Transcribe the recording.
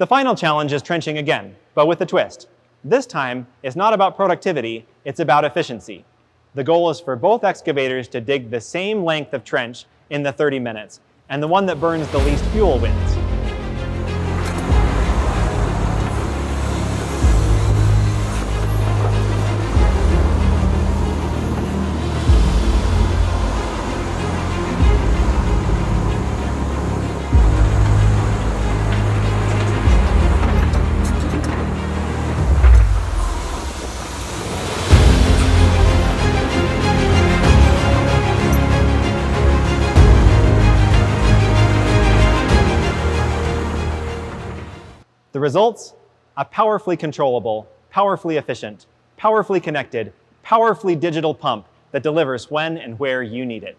The final challenge is trenching again, but with a twist. This time, it's not about productivity, it's about efficiency. The goal is for both excavators to dig the same length of trench in the 30 minutes, and the one that burns the least fuel wins. The results? A powerfully controllable, powerfully efficient, powerfully connected, powerfully digital pump that delivers when and where you need it.